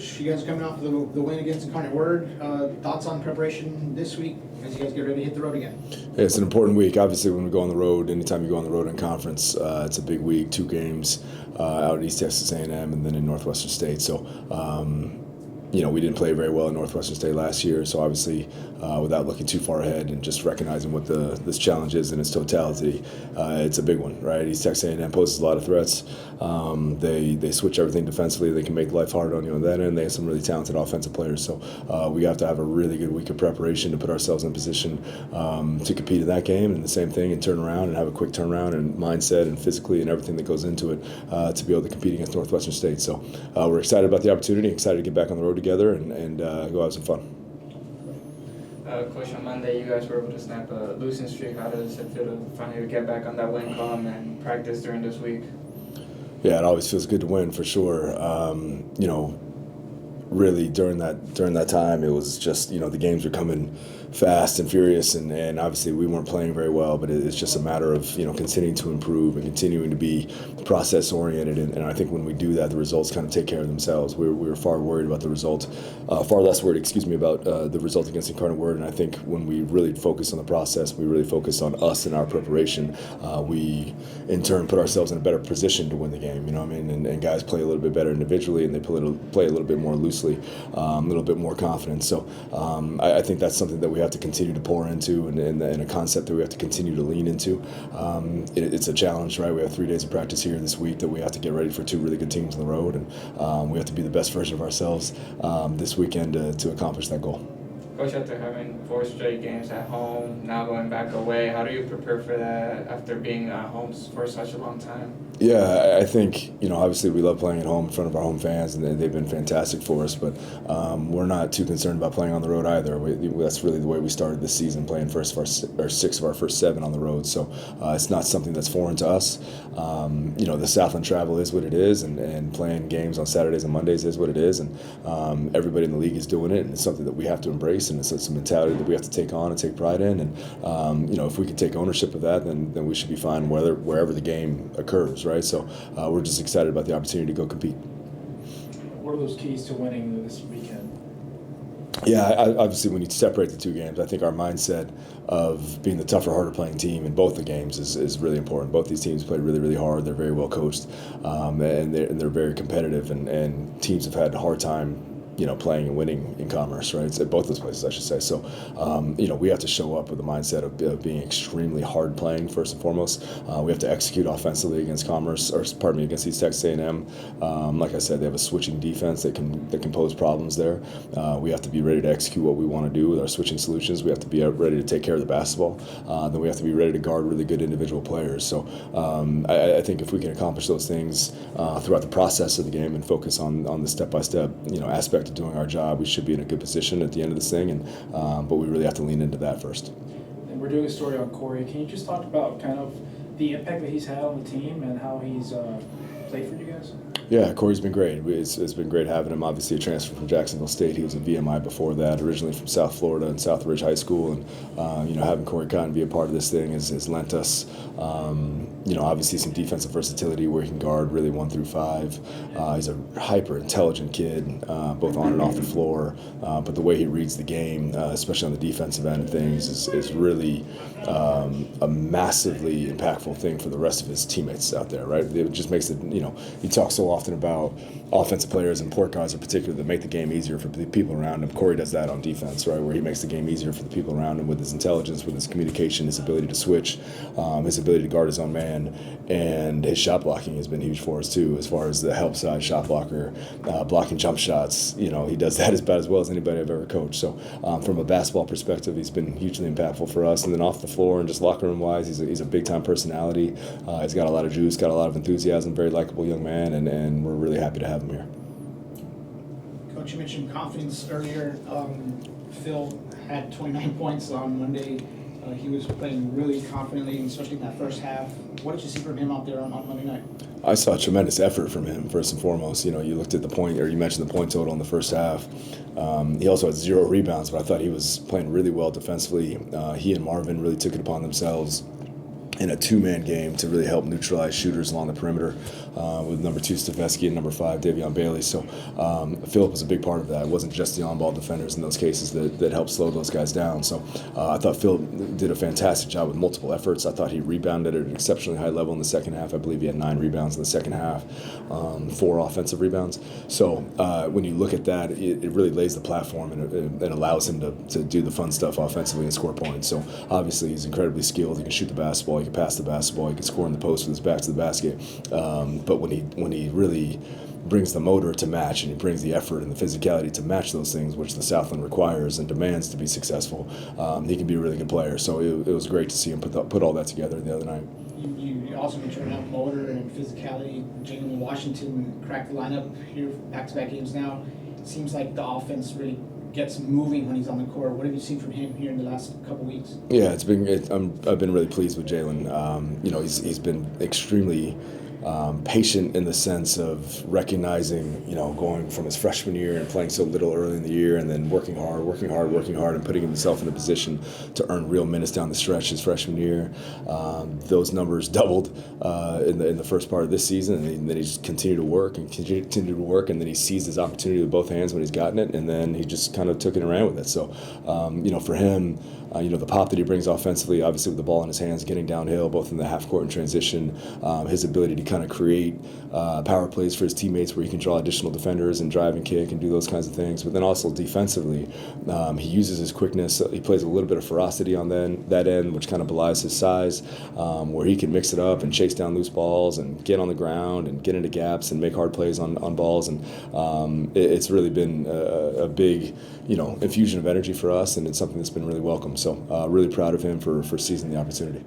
Coach, you guys are coming off the win against Incarnate Word. Thoughts on preparation this week as you guys get ready to hit the road again? Yeah, it's an important week. Obviously, when we go on the road, anytime you go on the road in conference, it's a big week. 2 games out at East Texas A&M and then in Northwestern State. So, we didn't play very well at Northwestern State last year. So obviously, without looking too far ahead and just recognizing what this challenge is in its totality, it's a big one, right? East Texas A&M poses a lot of threats. They switch everything defensively. They can make life hard on you on that end. They have some really talented offensive players. So we have to have a really good week of preparation to put ourselves in position to compete in that game, and the same thing, and turn around and have a quick turnaround and mindset and physically and everything that goes into it to be able to compete against Northwestern State. So we're excited about the opportunity, excited to get back on the road together and go have some fun. Coach, on Monday you guys were able to snap a losing streak. How does it feel to finally get back on that win column and practice during this week? Yeah, it always feels good to win for sure. Really during that time, it was just the games were coming fast and furious, and obviously we weren't playing very well. But it's just a matter of continuing to improve and continuing to be process oriented. And I think when we do that, the results kind of take care of themselves. We were far worried about the result, far less worried, about the result against Incarnate Word. And I think when we really focus on the process, we really focus on us and our preparation. We in turn put ourselves in a better position to win the game. And guys play a little bit better individually, and they play a little bit more loosely, a little bit more confident. So I think that's something that we have to continue to pour into, and a concept that we have to continue to lean into. It's a challenge, right? We have 3 days of practice here this week that we have to get ready for 2 really good teams on the road, and we have to be the best version of ourselves this weekend to accomplish that goal. Coach, after having 4 straight games at home, now going back away, how do you prepare for that after being at home for such a long time? Yeah, I think, obviously we love playing at home in front of our home fans, and they've been fantastic for us, but we're not too concerned about playing on the road either. That's really the way we started this season, playing 6 of our first 7 on the road, so it's not something that's foreign to us. The Southland travel is what it is, and playing games on Saturdays and Mondays is what it is, and everybody in the league is doing it, and it's something that we have to embrace, and it's a mentality that we have to take on and take pride in, and if we can take ownership of that, then we should be fine wherever the game occurs, right? So we're just excited about the opportunity to go compete. What are those keys to winning this weekend? Yeah, obviously when you separate the 2 games, I think our mindset of being the tougher, harder playing team in both the games is really important. Both these teams play really, really hard. They're very well coached, and they're very competitive, and teams have had a hard time playing and winning in Commerce, right? It's at both those places, I should say. So, we have to show up with the mindset of being extremely hard playing first and foremost. We have to execute offensively against against East Texas A&M. Like I said, they have a switching defense that can pose problems there. We have to be ready to execute what we want to do with our switching solutions. We have to be ready to take care of the basketball. Then we have to be ready to guard really good individual players. So, I think if we can accomplish those things throughout the process of the game and focus on the step-by-step, aspect of doing our job, we should be in a good position at the end of this thing, but we really have to lean into that first. And we're doing a story on Corey. Can you just talk about kind of the impact that he's had on the team and how he's played for you guys? Yeah, Corey's been great. It's been great having him. Obviously a transfer from Jacksonville State. He was a VMI before that, originally from South Florida and South Ridge High School. And, having Corey Cotton be a part of this thing has lent us, obviously some defensive versatility where he can guard really 1 through 5. He's a hyper-intelligent kid, both on and off the floor. But the way he reads the game, especially on the defensive end of things, is really a massively impactful thing for the rest of his teammates out there, right? It just makes it, he talks so often about offensive players and point guards in particular that make the game easier for the people around him. Corey does that on defense, right, where he makes the game easier for the people around him with his intelligence, with his communication, his ability to switch, his ability to guard his own man, and his shot blocking has been huge for us too, as far as the help side shot blocker, blocking jump shots. He does that as well as anybody I've ever coached. So from a basketball perspective, he's been hugely impactful for us. And then off the floor and just locker room wise, he's a big time personality. He's got a lot of juice, got a lot of enthusiasm, very likable young man, and we're really happy to have him here. Coach, you mentioned confidence earlier. Phil had 29 points on Monday. He was playing really confidently, especially in that first half. What did you see from him out there on Monday night? I saw tremendous effort from him, first and foremost. You looked at the point, or you mentioned the point total in the first half. He also had 0 rebounds, but I thought he was playing really well defensively. He and Marvin really took it upon themselves in a 2-man game to really help neutralize shooters along the perimeter. with number 2 Steveski and number 5 Davion Bailey. So Philip was a big part of that. It wasn't just the on-ball defenders in those cases that helped slow those guys down. So I thought Philip did a fantastic job with multiple efforts. I thought he rebounded at an exceptionally high level in the second half. I believe he had 9 rebounds in the second half, 4 offensive rebounds. So when you look at that, it really lays the platform and it allows him to do the fun stuff offensively and score points. So obviously he's incredibly skilled. He can shoot the basketball. He can pass the basketball. He can score in the post with his back to the basket. But when he really brings the motor to match and he brings the effort and the physicality to match those things, which the Southland requires and demands to be successful, he can be a really good player. So it was great to see him put all that together the other night. You also mentioned about motor and physicality. Jalen Washington cracked the lineup here back-to-back games now. It seems like the offense really gets moving when he's on the court. What have you seen from him here in the last couple weeks? Yeah, I've been really pleased with Jalen. He's been extremely patient in the sense of recognizing, going from his freshman year and playing so little early in the year and then working hard, and putting himself in a position to earn real minutes down the stretch his freshman year. Those numbers doubled in the first part of this season, and then he just continued to work, and then he seized his opportunity with both hands when he's gotten it, and then he just kind of took it and ran with it. So, for him, the pop that he brings offensively, obviously with the ball in his hands, getting downhill, both in the half court and transition, his ability to kind of create power plays for his teammates where he can draw additional defenders and drive and kick and do those kinds of things. But then also defensively, he uses his quickness. He plays a little bit of ferocity on that end, which kind of belies his size, where he can mix it up and chase down loose balls and get on the ground and get into gaps and make hard plays on balls. And it's really been a big, infusion of energy for us, and it's something that's been really welcome. So really proud of him for seizing the opportunity.